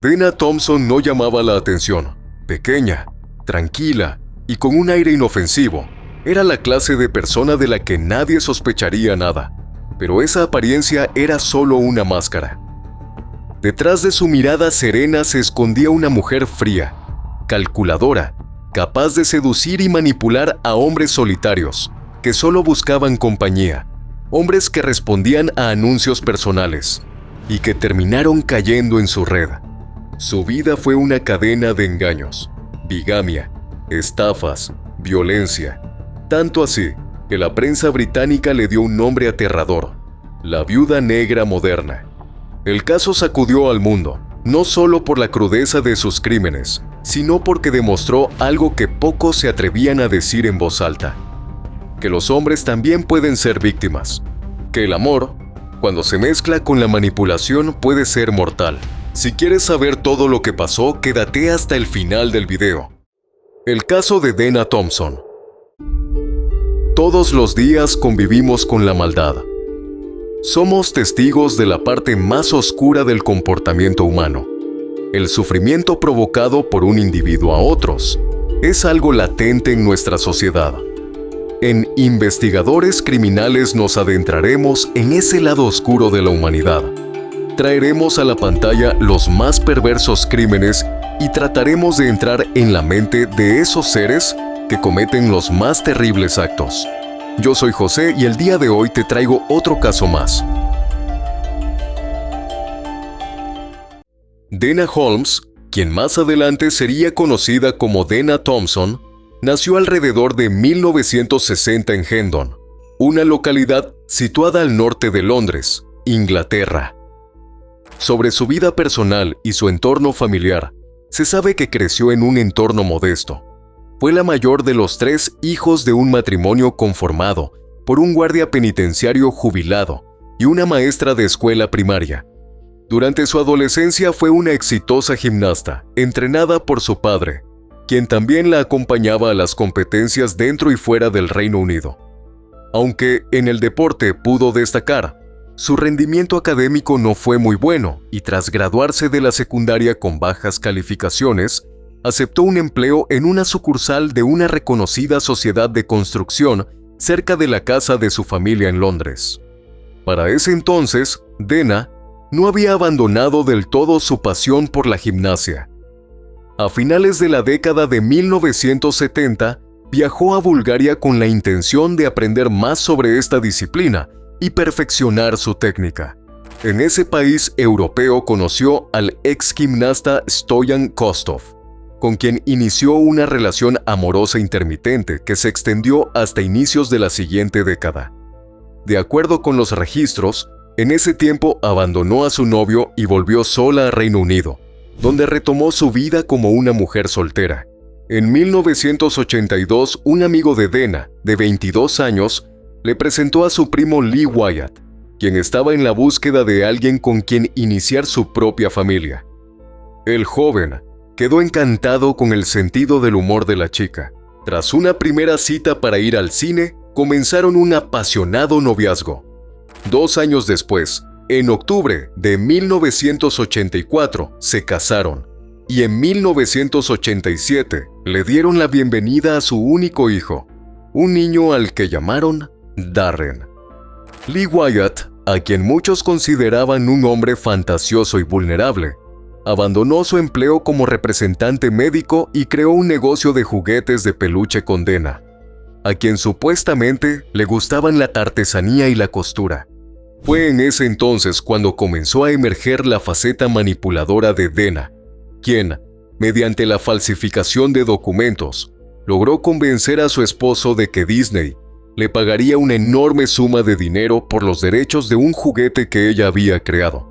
Dana Thompson no llamaba la atención. Pequeña, tranquila y con un aire inofensivo, era la clase de persona de la que nadie sospecharía nada. Pero esa apariencia era solo una máscara. Detrás de su mirada serena se escondía una mujer fría, calculadora, capaz de seducir y manipular a hombres solitarios, que solo buscaban compañía, hombres que respondían a anuncios personales, y que terminaron cayendo en su red. Su vida fue una cadena de engaños, bigamia, estafas, violencia, tanto así que la prensa británica le dio un nombre aterrador: la viuda negra moderna. El caso sacudió al mundo, no solo por la crudeza de sus crímenes, sino porque demostró algo que pocos se atrevían a decir en voz alta: que los hombres también pueden ser víctimas, que el amor, cuando se mezcla con la manipulación, puede ser mortal. Si quieres saber todo lo que pasó, quédate hasta el final del video. El caso de Dana Thompson. Todos los días convivimos con la maldad. Somos testigos de la parte más oscura del comportamiento humano. El sufrimiento provocado por un individuo a otros es algo latente en nuestra sociedad. En Investigadores Criminales nos adentraremos en ese lado oscuro de la humanidad. Traeremos a la pantalla los más perversos crímenes y trataremos de entrar en la mente de esos seres que cometen los más terribles actos. Yo soy José y el día de hoy te traigo otro caso más. Dana Holmes, quien más adelante sería conocida como Dana Thompson, nació alrededor de 1960 en Hendon, una localidad situada al norte de Londres, Inglaterra. Sobre su vida personal y su entorno familiar, se sabe que creció en un entorno modesto. Fue la mayor de los 3 hijos de un matrimonio conformado por un guardia penitenciario jubilado y una maestra de escuela primaria. Durante su adolescencia fue una exitosa gimnasta, entrenada por su padre, quien también la acompañaba a las competencias dentro y fuera del Reino Unido. Aunque en el deporte pudo destacar, su rendimiento académico no fue muy bueno y tras graduarse de la secundaria con bajas calificaciones, aceptó un empleo en una sucursal de una reconocida sociedad de construcción cerca de la casa de su familia en Londres. Para ese entonces, Dana no había abandonado del todo su pasión por la gimnasia. A finales de la década de 1970, viajó a Bulgaria con la intención de aprender más sobre esta disciplina y perfeccionar su técnica. En ese país europeo conoció al ex gimnasta Stoyan Kostov, con quien inició una relación amorosa intermitente que se extendió hasta inicios de la siguiente década. De acuerdo con los registros, en ese tiempo abandonó a su novio y volvió sola a Reino Unido, donde retomó su vida como una mujer soltera. En 1982, un amigo de Dana, de 22 años, le presentó a su primo Lee Wyatt, quien estaba en la búsqueda de alguien con quien iniciar su propia familia. El joven quedó encantado con el sentido del humor de la chica. Tras una primera cita para ir al cine, comenzaron un apasionado noviazgo. 2 años después, en octubre de 1984, se casaron y en 1987 le dieron la bienvenida a su único hijo, un niño al que llamaron Darren. Lee Wyatt, a quien muchos consideraban un hombre fantasioso y vulnerable, abandonó su empleo como representante médico y creó un negocio de juguetes de peluche con Dana, a quien supuestamente le gustaban la artesanía y la costura. Fue en ese entonces cuando comenzó a emerger la faceta manipuladora de Dana, quien, mediante la falsificación de documentos, logró convencer a su esposo de que Disney le pagaría una enorme suma de dinero por los derechos de un juguete que ella había creado.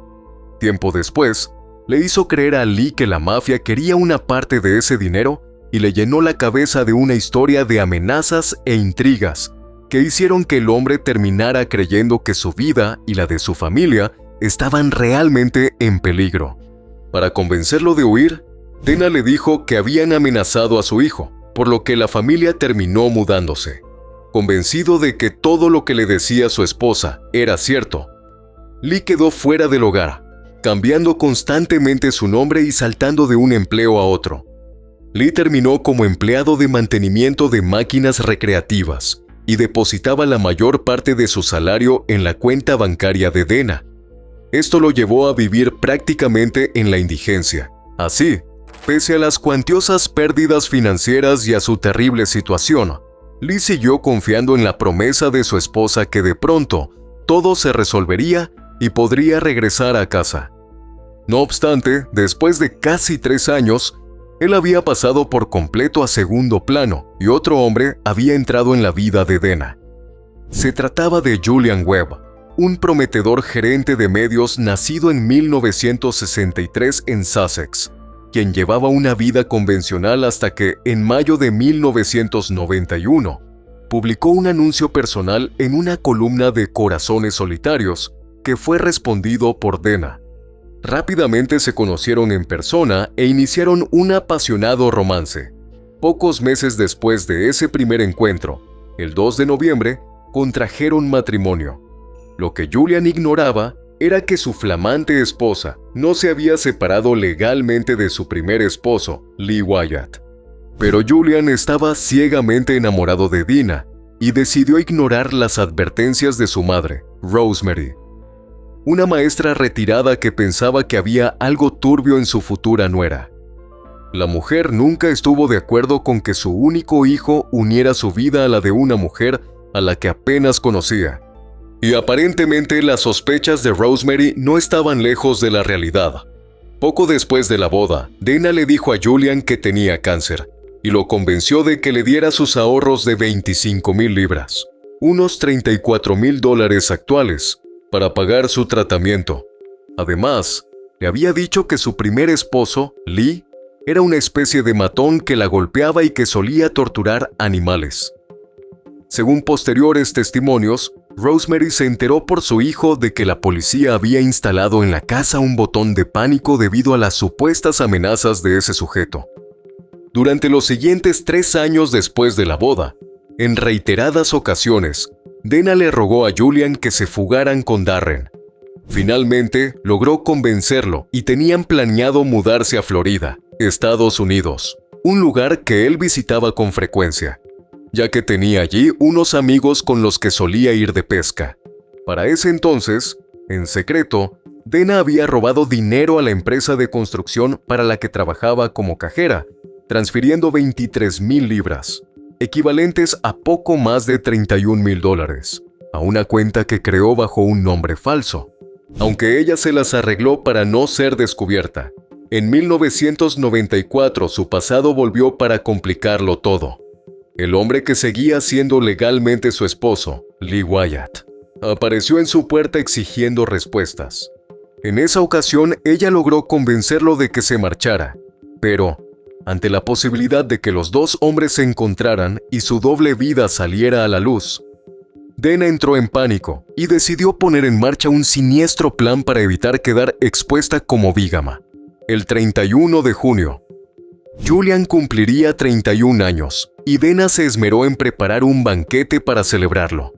Tiempo después, le hizo creer a Lee que la mafia quería una parte de ese dinero y le llenó la cabeza de una historia de amenazas e intrigas que hicieron que el hombre terminara creyendo que su vida y la de su familia estaban realmente en peligro. Para convencerlo de huir, Dana le dijo que habían amenazado a su hijo, por lo que la familia terminó mudándose. Convencido de que todo lo que le decía su esposa era cierto, Lee quedó fuera del hogar, cambiando constantemente su nombre y saltando de un empleo a otro. Lee terminó como empleado de mantenimiento de máquinas recreativas y depositaba la mayor parte de su salario en la cuenta bancaria de Dana. Esto lo llevó a vivir prácticamente en la indigencia. Así, pese a las cuantiosas pérdidas financieras y a su terrible situación, Lee siguió confiando en la promesa de su esposa que de pronto todo se resolvería y podría regresar a casa. No obstante, después de casi 3 años, él había pasado por completo a segundo plano y otro hombre había entrado en la vida de Dana. Se trataba de Julian Webb, un prometedor gerente de medios nacido en 1963 en Sussex, quien llevaba una vida convencional hasta que, en mayo de 1991, publicó un anuncio personal en una columna de Corazones Solitarios que fue respondido por Dana. Rápidamente se conocieron en persona e iniciaron un apasionado romance. Pocos meses después de ese primer encuentro, el 2 de noviembre, contrajeron matrimonio. Lo que Julian ignoraba era que su flamante esposa no se había separado legalmente de su primer esposo, Lee Wyatt. Pero Julian estaba ciegamente enamorado de Dina y decidió ignorar las advertencias de su madre, Rosemary, una maestra retirada que pensaba que había algo turbio en su futura nuera. La mujer nunca estuvo de acuerdo con que su único hijo uniera su vida a la de una mujer a la que apenas conocía. Y aparentemente las sospechas de Rosemary no estaban lejos de la realidad. Poco después de la boda, Dana le dijo a Julian que tenía cáncer y lo convenció de que le diera sus ahorros de 25,000 libras, unos $34,000 actuales, para pagar su tratamiento. Además, le había dicho que su primer esposo, Lee, era una especie de matón que la golpeaba y que solía torturar animales. Según posteriores testimonios, Rosemary se enteró por su hijo de que la policía había instalado en la casa un botón de pánico debido a las supuestas amenazas de ese sujeto. Durante los siguientes 3 años después de la boda, en reiteradas ocasiones, Dana le rogó a Julian que se fugaran con Darren. Finalmente, logró convencerlo y tenían planeado mudarse a Florida, Estados Unidos, un lugar que él visitaba con frecuencia, ya que tenía allí unos amigos con los que solía ir de pesca. Para ese entonces, en secreto, Dana había robado dinero a la empresa de construcción para la que trabajaba como cajera, transfiriendo 23,000 libras, equivalentes a poco más de $31,000, a una cuenta que creó bajo un nombre falso, aunque ella se las arregló para no ser descubierta. En 1994 su pasado volvió para complicarlo todo. El hombre que seguía siendo legalmente su esposo, Lee Wyatt, apareció en su puerta exigiendo respuestas. En esa ocasión ella logró convencerlo de que se marchara, pero ante la posibilidad de que los dos hombres se encontraran y su doble vida saliera a la luz, Dana entró en pánico y decidió poner en marcha un siniestro plan para evitar quedar expuesta como bígama. El 31 de junio, Julian cumpliría 31 años y Dana se esmeró en preparar un banquete para celebrarlo.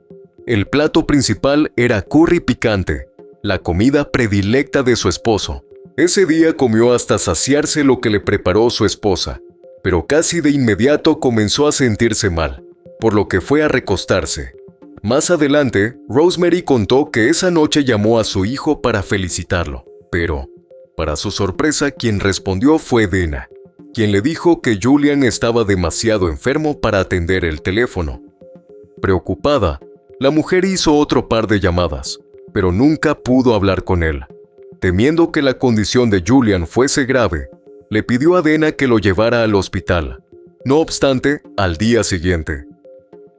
El plato principal era curry picante, la comida predilecta de su esposo. Ese día comió hasta saciarse lo que le preparó su esposa, pero casi de inmediato comenzó a sentirse mal, por lo que fue a recostarse. Más adelante, Rosemary contó que esa noche llamó a su hijo para felicitarlo, pero, para su sorpresa, quien respondió fue Dana, quien le dijo que Julian estaba demasiado enfermo para atender el teléfono. Preocupada, la mujer hizo otro par de llamadas, pero nunca pudo hablar con él. Temiendo que la condición de Julian fuese grave, le pidió a Dana que lo llevara al hospital. No obstante, al día siguiente,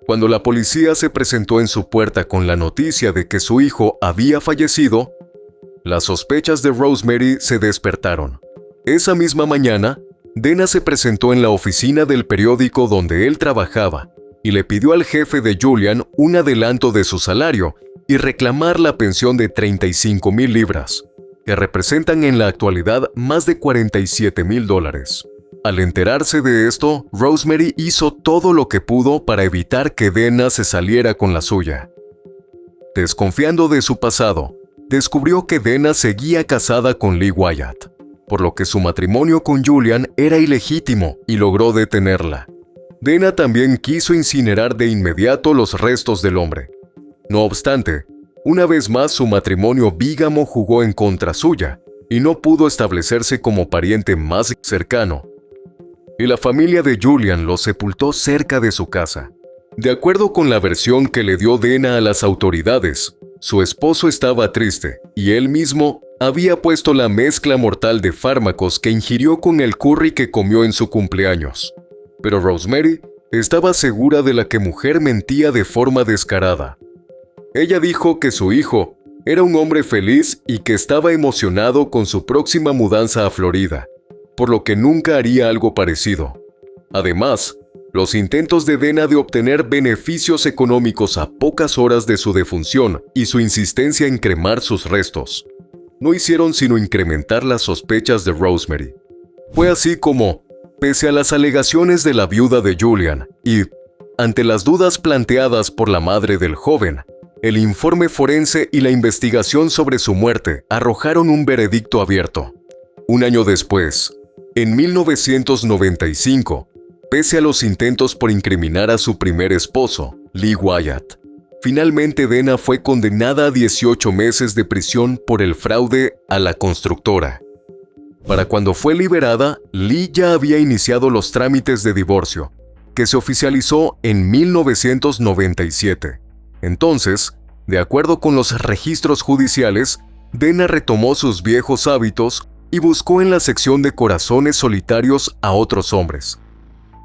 cuando la policía se presentó en su puerta con la noticia de que su hijo había fallecido, las sospechas de Rosemary se despertaron. Esa misma mañana, Dana se presentó en la oficina del periódico donde él trabajaba y le pidió al jefe de Julian un adelanto de su salario y reclamar la pensión de 35,000 libras, que representan en la actualidad más de $47,000. Al enterarse de esto, Rosemary hizo todo lo que pudo para evitar que Dana se saliera con la suya. Desconfiando de su pasado, descubrió que Dana seguía casada con Lee Wyatt, por lo que su matrimonio con Julian era ilegítimo y logró detenerla. Dana también quiso incinerar de inmediato los restos del hombre. No obstante, una vez más su matrimonio bígamo jugó en contra suya y no pudo establecerse como pariente más cercano. Y la familia de Julian lo sepultó cerca de su casa. De acuerdo con la versión que le dio Dana a las autoridades, su esposo estaba triste y él mismo había puesto la mezcla mortal de fármacos que ingirió con el curry que comió en su cumpleaños. Pero Rosemary estaba segura de la que mujer mentía de forma descarada. Ella dijo que su hijo era un hombre feliz y que estaba emocionado con su próxima mudanza a Florida, por lo que nunca haría algo parecido. Además, los intentos de Dana de obtener beneficios económicos a pocas horas de su defunción y su insistencia en cremar sus restos no hicieron sino incrementar las sospechas de Rosemary. Fue así como, pese a las alegaciones de la viuda de Julian y ante las dudas planteadas por la madre del joven, el informe forense y la investigación sobre su muerte arrojaron un veredicto abierto. Un año después, en 1995, pese a los intentos por incriminar a su primer esposo, Lee Wyatt, finalmente Dana fue condenada a 18 meses de prisión por el fraude a la constructora. Para cuando fue liberada, Lee ya había iniciado los trámites de divorcio, que se oficializó en 1997. Entonces, de acuerdo con los registros judiciales, Dana retomó sus viejos hábitos y buscó en la sección de corazones solitarios a otros hombres,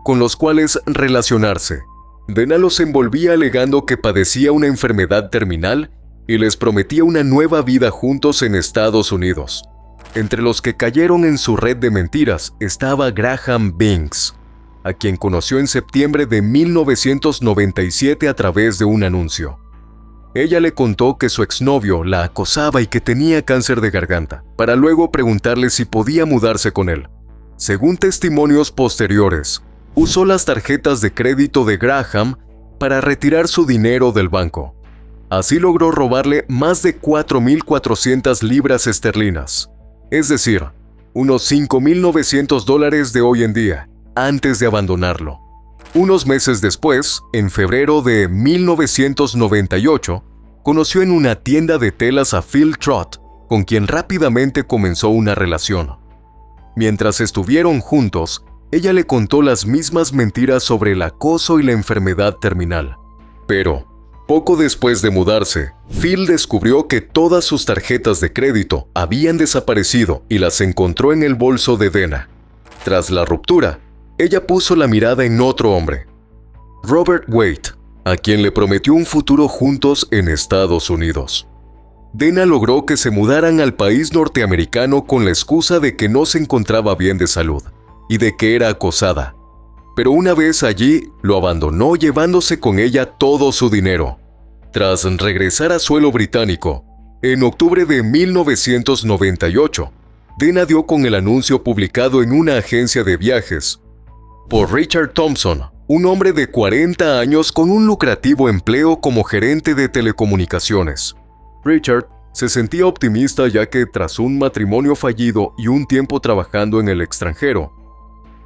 con los cuales relacionarse. Dana los envolvía alegando que padecía una enfermedad terminal y les prometía una nueva vida juntos en Estados Unidos. Entre los que cayeron en su red de mentiras estaba Graham Binks, a quien conoció en septiembre de 1997 a través de un anuncio. Ella le contó que su exnovio la acosaba y que tenía cáncer de garganta, para luego preguntarle si podía mudarse con él. Según testimonios posteriores, usó las tarjetas de crédito de Graham para retirar su dinero del banco. Así logró robarle más de 4.400 libras esterlinas, es decir, unos $5.900 de hoy en día, antes de abandonarlo. Unos meses después, en febrero de 1998, conoció en una tienda de telas a Phil Trott, con quien rápidamente comenzó una relación. Mientras estuvieron juntos, ella le contó las mismas mentiras sobre el acoso y la enfermedad terminal. Pero, poco después de mudarse, Phil descubrió que todas sus tarjetas de crédito habían desaparecido y las encontró en el bolso de Dana. Tras la ruptura, ella puso la mirada en otro hombre, Robert Waite, a quien le prometió un futuro juntos en Estados Unidos. Dana logró que se mudaran al país norteamericano con la excusa de que no se encontraba bien de salud y de que era acosada. Pero una vez allí, lo abandonó llevándose con ella todo su dinero. Tras regresar a suelo británico, en octubre de 1998, Dana dio con el anuncio publicado en una agencia de viajes por Richard Thompson, un hombre de 40 años con un lucrativo empleo como gerente de telecomunicaciones. Richard se sentía optimista ya que tras un matrimonio fallido y un tiempo trabajando en el extranjero,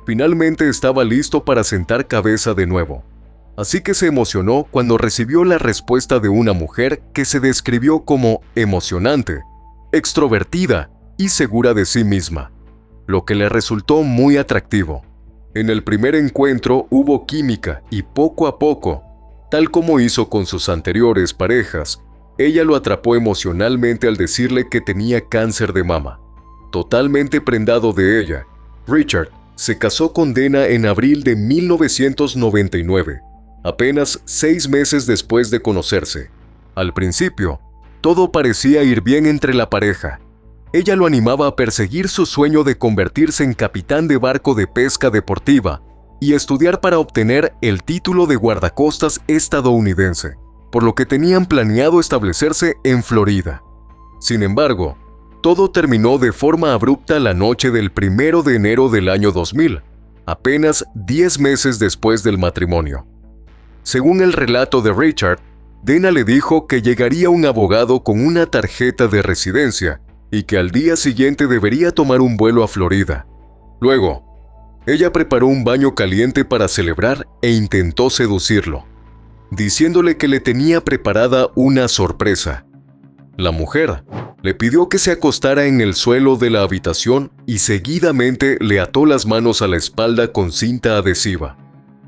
finalmente estaba listo para sentar cabeza de nuevo. Así que se emocionó cuando recibió la respuesta de una mujer que se describió como emocionante, extrovertida y segura de sí misma, lo que le resultó muy atractivo. En el primer encuentro hubo química y poco a poco, tal como hizo con sus anteriores parejas, ella lo atrapó emocionalmente al decirle que tenía cáncer de mama. Totalmente prendado de ella, Richard se casó con Dana en abril de 1999, apenas 6 meses después de conocerse. Al principio, todo parecía ir bien entre la pareja. Ella lo animaba a perseguir su sueño de convertirse en capitán de barco de pesca deportiva y estudiar para obtener el título de guardacostas estadounidense, por lo que tenían planeado establecerse en Florida. Sin embargo, todo terminó de forma abrupta la noche del 1 de enero del año 2000, apenas 10 meses después del matrimonio. Según el relato de Richard, Dana le dijo que llegaría un abogado con una tarjeta de residencia y que al día siguiente debería tomar un vuelo a Florida. Luego, ella preparó un baño caliente para celebrar e intentó seducirlo, diciéndole que le tenía preparada una sorpresa. La mujer le pidió que se acostara en el suelo de la habitación y seguidamente le ató las manos a la espalda con cinta adhesiva.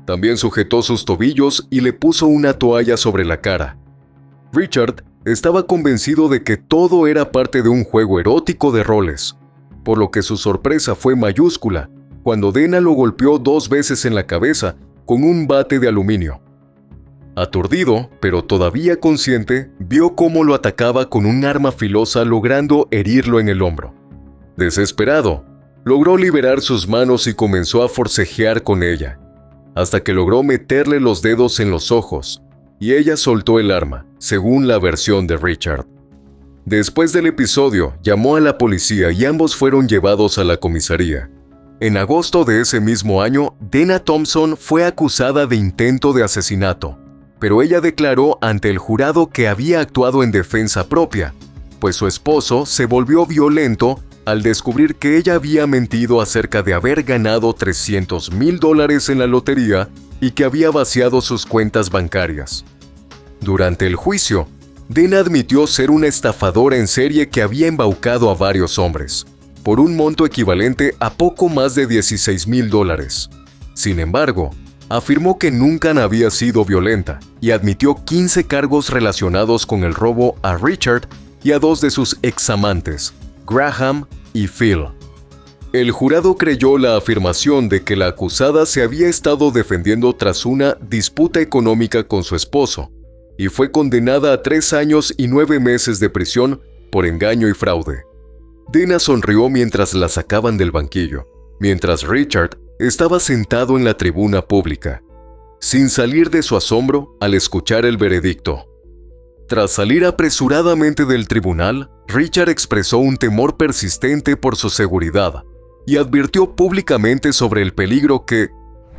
También sujetó sus tobillos y le puso una toalla sobre la cara. Richard estaba convencido de que todo era parte de un juego erótico de roles, por lo que su sorpresa fue mayúscula cuando Dana lo golpeó 2 veces en la cabeza con un bate de aluminio. Aturdido, pero todavía consciente, vio cómo lo atacaba con un arma filosa, logrando herirlo en el hombro. Desesperado, logró liberar sus manos y comenzó a forcejear con ella, hasta que logró meterle los dedos en los ojos, y ella soltó el arma, según la versión de Richard. Después del episodio, llamó a la policía y ambos fueron llevados a la comisaría. En agosto de ese mismo año, Dana Thompson fue acusada de intento de asesinato, pero ella declaró ante el jurado que había actuado en defensa propia, pues su esposo se volvió violento al descubrir que ella había mentido acerca de haber ganado $300,000 en la lotería y que había vaciado sus cuentas bancarias. Durante el juicio, Dana admitió ser una estafadora en serie que había embaucado a varios hombres, por un monto equivalente a poco más de $16,000. Sin embargo, afirmó que nunca había sido violenta y admitió 15 cargos relacionados con el robo a Richard y a 2 de sus examantes, Graham y Phil. El jurado creyó la afirmación de que la acusada se había estado defendiendo tras una disputa económica con su esposo y fue condenada a 3 años y 9 meses de prisión por engaño y fraude. Dana sonrió mientras la sacaban del banquillo, mientras Richard estaba sentado en la tribuna pública, sin salir de su asombro al escuchar el veredicto. Tras salir apresuradamente del tribunal, Richard expresó un temor persistente por su seguridad y advirtió públicamente sobre el peligro que,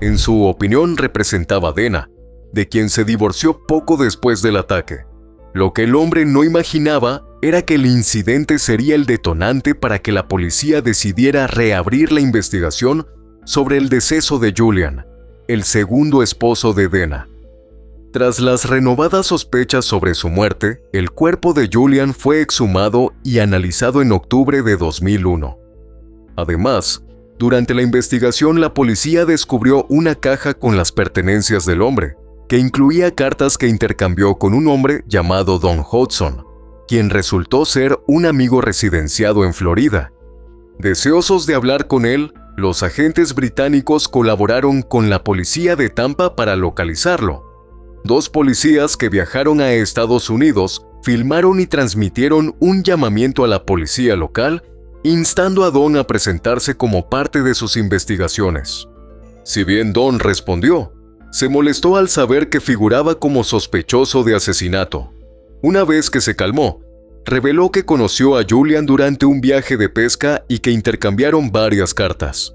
en su opinión, representaba Dana, de quien se divorció poco después del ataque. Lo que el hombre no imaginaba era que el incidente sería el detonante para que la policía decidiera reabrir la investigación sobre el deceso de Julian, el segundo esposo de Dana. Tras las renovadas sospechas sobre su muerte, el cuerpo de Julian fue exhumado y analizado en octubre de 2001. Además, durante la investigación la policía descubrió una caja con las pertenencias del hombre, que incluía cartas que intercambió con un hombre llamado Don Hudson, quien resultó ser un amigo residenciado en Florida. Deseosos de hablar con él, los agentes británicos colaboraron con la policía de Tampa para localizarlo. 2 policías que viajaron a Estados Unidos filmaron y transmitieron un llamamiento a la policía local, instando a Don a presentarse como parte de sus investigaciones. Si bien Don respondió, se molestó al saber que figuraba como sospechoso de asesinato. Una vez que se calmó, reveló que conoció a Julian durante un viaje de pesca y que intercambiaron varias cartas.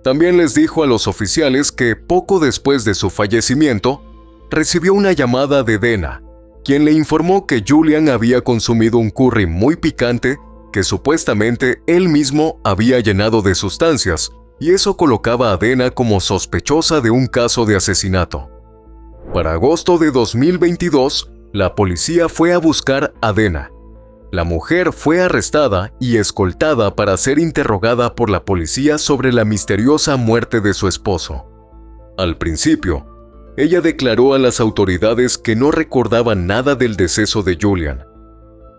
También les dijo a los oficiales que poco después de su fallecimiento, recibió una llamada de Dana, quien le informó que Julian había consumido un curry muy picante que supuestamente él mismo había llenado de sustancias, y eso colocaba a Dana como sospechosa de un caso de asesinato. Para agosto de 2022, la policía fue a buscar a Dana. La mujer fue arrestada y escoltada para ser interrogada por la policía sobre la misteriosa muerte de su esposo. Al principio, ella declaró a las autoridades que no recordaba nada del deceso de Julian.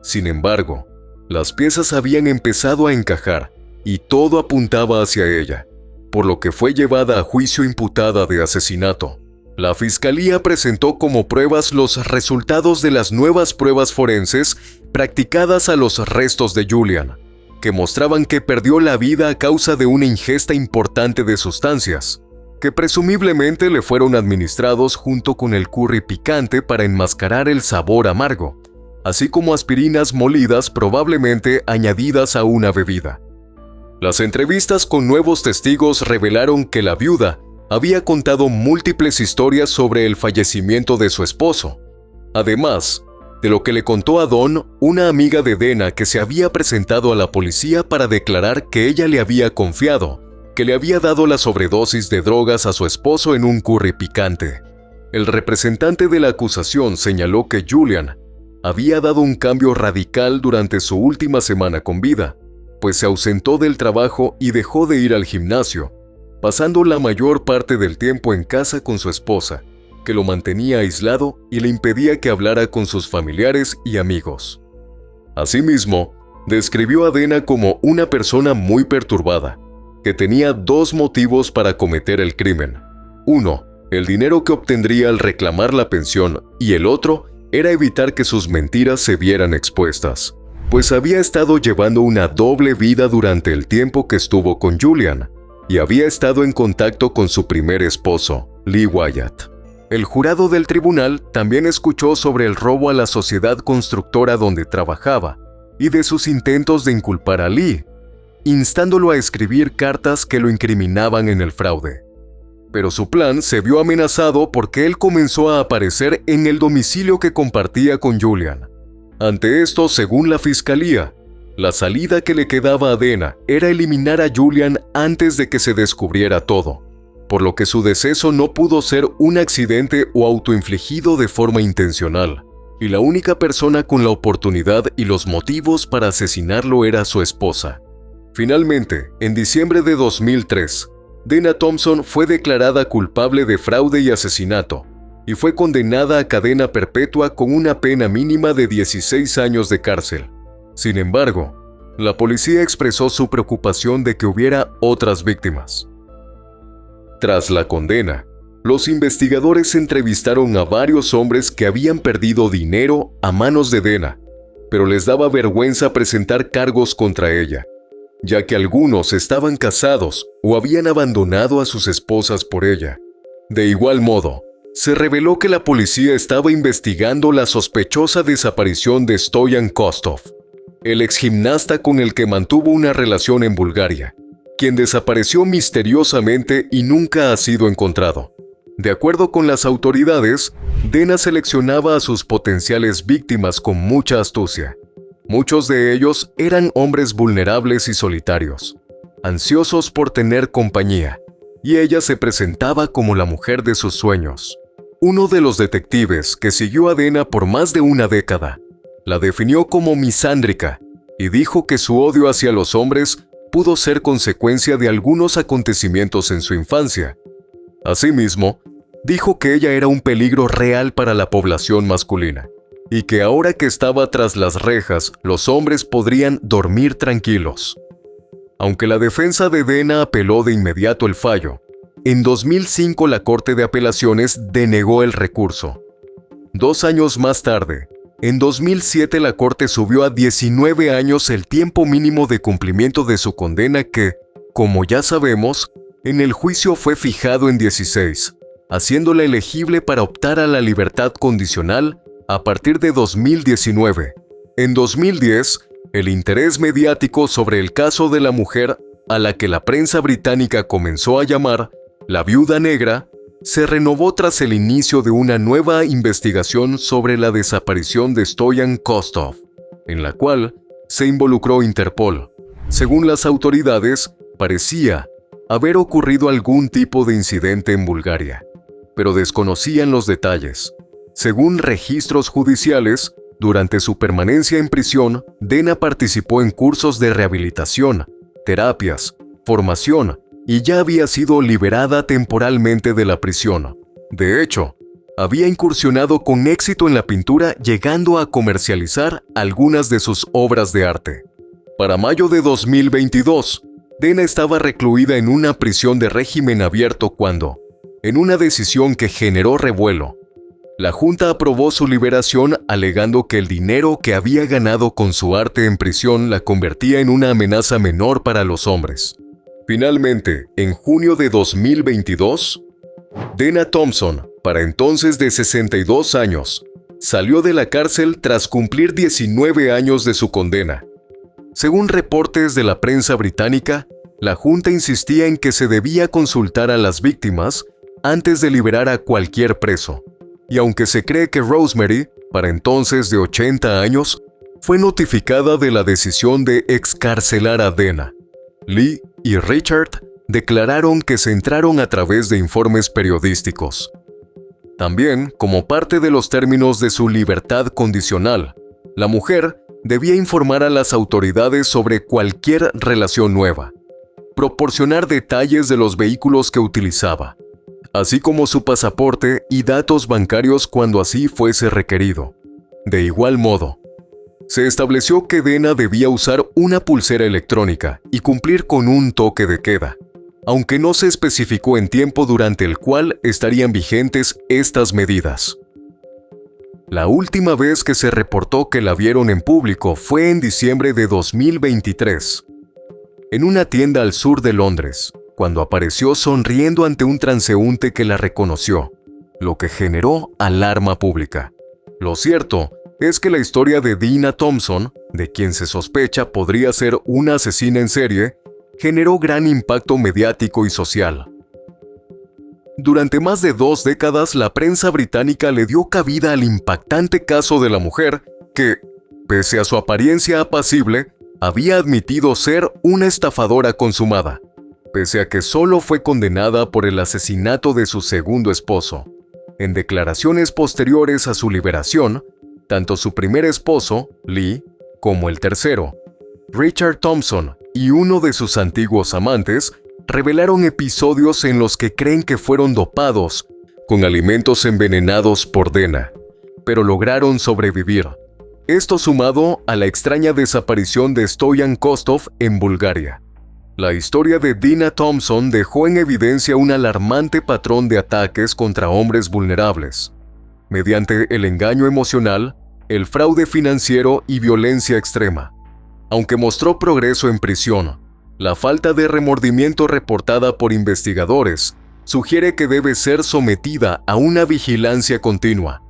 Sin embargo, las piezas habían empezado a encajar y todo apuntaba hacia ella, por lo que fue llevada a juicio imputada de asesinato. La fiscalía presentó como pruebas los resultados de las nuevas pruebas forenses practicadas a los restos de Julian, que mostraban que perdió la vida a causa de una ingesta importante de sustancias, que presumiblemente le fueron administrados junto con el curry picante para enmascarar el sabor amargo, así como aspirinas molidas probablemente añadidas a una bebida. Las entrevistas con nuevos testigos revelaron que la viuda había contado múltiples historias sobre el fallecimiento de su esposo. Además de lo que le contó a Dawn, una amiga de Dana que se había presentado a la policía para declarar que ella le había confiado, que le había dado la sobredosis de drogas a su esposo en un curry picante. El representante de la acusación señaló que Julian había dado un cambio radical durante su última semana con vida, pues se ausentó del trabajo y dejó de ir al gimnasio, pasando la mayor parte del tiempo en casa con su esposa, que lo mantenía aislado y le impedía que hablara con sus familiares y amigos. Asimismo, describió a Dana como una persona muy perturbada, que tenía dos motivos para cometer el crimen. Uno, el dinero que obtendría al reclamar la pensión, y el otro era evitar que sus mentiras se vieran expuestas, pues había estado llevando una doble vida durante el tiempo que estuvo con Julian, y había estado en contacto con su primer esposo, Lee Wyatt. El jurado del tribunal también escuchó sobre el robo a la sociedad constructora donde trabajaba y de sus intentos de inculpar a Lee, instándolo a escribir cartas que lo incriminaban en el fraude. Pero su plan se vio amenazado porque él comenzó a aparecer en el domicilio que compartía con Julian. Ante esto, según la fiscalía, la salida que le quedaba a Dana era eliminar a Julian antes de que se descubriera todo, por lo que su deceso no pudo ser un accidente o autoinfligido de forma intencional, y la única persona con la oportunidad y los motivos para asesinarlo era su esposa. Finalmente, en diciembre de 2003, Dana Thompson fue declarada culpable de fraude y asesinato, y fue condenada a cadena perpetua con una pena mínima de 16 años de cárcel. Sin embargo, la policía expresó su preocupación de que hubiera otras víctimas. Tras la condena, los investigadores entrevistaron a varios hombres que habían perdido dinero a manos de Dana, pero les daba vergüenza presentar cargos contra ella, ya que algunos estaban casados o habían abandonado a sus esposas por ella. De igual modo, se reveló que la policía estaba investigando la sospechosa desaparición de Stoyan Kostov, el exgimnasta con el que mantuvo una relación en Bulgaria, quien desapareció misteriosamente y nunca ha sido encontrado. De acuerdo con las autoridades, Dana seleccionaba a sus potenciales víctimas con mucha astucia. Muchos de ellos eran hombres vulnerables y solitarios, ansiosos por tener compañía, y ella se presentaba como la mujer de sus sueños. Uno de los detectives que siguió a Dana por más de una década la definió como misándrica y dijo que su odio hacia los hombres pudo ser consecuencia de algunos acontecimientos en su infancia. Asimismo, dijo que ella era un peligro real para la población masculina y que ahora que estaba tras las rejas, los hombres podrían dormir tranquilos. Aunque la defensa de Dana apeló de inmediato el fallo, en 2005 la Corte de Apelaciones denegó el recurso. 2 años más tarde, en 2007 la Corte subió a 19 años el tiempo mínimo de cumplimiento de su condena que, como ya sabemos, en el juicio fue fijado en 16, haciéndola elegible para optar a la libertad condicional a partir de 2019. En 2010, el interés mediático sobre el caso de la mujer, a la que la prensa británica comenzó a llamar la Viuda Negra, se renovó tras el inicio de una nueva investigación sobre la desaparición de Stoyan Kostov, en la cual se involucró Interpol. Según las autoridades, parecía haber ocurrido algún tipo de incidente en Bulgaria, pero desconocían los detalles. Según registros judiciales, durante su permanencia en prisión, Dana participó en cursos de rehabilitación, terapias, formación, y ya había sido liberada temporalmente de la prisión. De hecho, había incursionado con éxito en la pintura, llegando a comercializar algunas de sus obras de arte. Para mayo de 2022, Dana estaba recluida en una prisión de régimen abierto cuando, en una decisión que generó revuelo, la Junta aprobó su liberación alegando que el dinero que había ganado con su arte en prisión la convertía en una amenaza menor para los hombres. Finalmente, en junio de 2022, Dana Thompson, para entonces de 62 años, salió de la cárcel tras cumplir 19 años de su condena. Según reportes de la prensa británica, la Junta insistía en que se debía consultar a las víctimas antes de liberar a cualquier preso. Y aunque se cree que Rosemary para entonces de 80 años, fue notificada de la decisión de excarcelar a Dana. Lee y Richard declararon que se enteraron a través de informes periodísticos. También, como parte de los términos de su libertad condicional, la mujer debía informar a las autoridades sobre cualquier relación nueva, proporcionar detalles de los vehículos que utilizaba, así como su pasaporte y datos bancarios cuando así fuese requerido. De igual modo, se estableció que Dana debía usar una pulsera electrónica y cumplir con un toque de queda, aunque no se especificó en tiempo durante el cual estarían vigentes estas medidas. La última vez que se reportó que la vieron en público fue en diciembre de 2023, en una tienda al sur de Londres, cuando apareció sonriendo ante un transeúnte que la reconoció, lo que generó alarma pública. Lo cierto es que la historia de Dana Thompson, de quien se sospecha podría ser una asesina en serie, generó gran impacto mediático y social. Durante más de 2 décadas, la prensa británica le dio cabida al impactante caso de la mujer que, pese a su apariencia apacible, había admitido ser una estafadora consumada, pese a que solo fue condenada por el asesinato de su segundo esposo. En declaraciones posteriores a su liberación, tanto su primer esposo, Lee, como el tercero, Richard Thompson, y uno de sus antiguos amantes, revelaron episodios en los que creen que fueron dopados con alimentos envenenados por Dana, pero lograron sobrevivir. Esto sumado a la extraña desaparición de Stoyan Kostov en Bulgaria. La historia de Dana Thompson dejó en evidencia un alarmante patrón de ataques contra hombres vulnerables, mediante el engaño emocional, el fraude financiero y violencia extrema. Aunque mostró progreso en prisión, la falta de remordimiento reportada por investigadores sugiere que debe ser sometida a una vigilancia continua.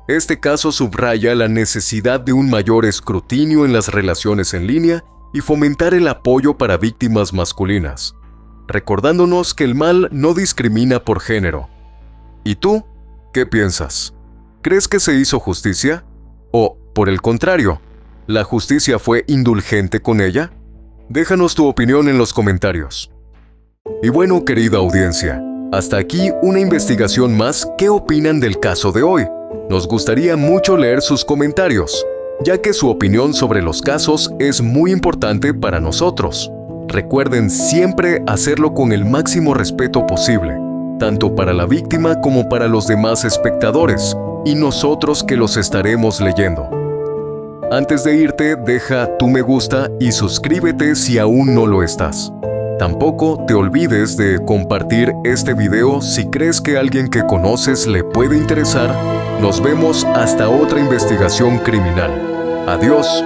Este caso subraya la necesidad de un mayor escrutinio en las relaciones en línea y fomentar el apoyo para víctimas masculinas, recordándonos que el mal no discrimina por género. ¿Y tú? ¿Qué piensas? ¿Crees que se hizo justicia? ¿O, por el contrario, la justicia fue indulgente con ella? Déjanos tu opinión en los comentarios. Y bueno, querida audiencia, hasta aquí una investigación más. ¿Qué opinan del caso de hoy? Nos gustaría mucho leer sus comentarios, ya que su opinión sobre los casos es muy importante para nosotros. Recuerden siempre hacerlo con el máximo respeto posible, tanto para la víctima como para los demás espectadores, y nosotros que los estaremos leyendo. Antes de irte, deja tu me gusta y suscríbete si aún no lo estás. Tampoco te olvides de compartir este video si crees que a alguien que conoces le puede interesar. Nos vemos hasta otra investigación criminal. Adiós.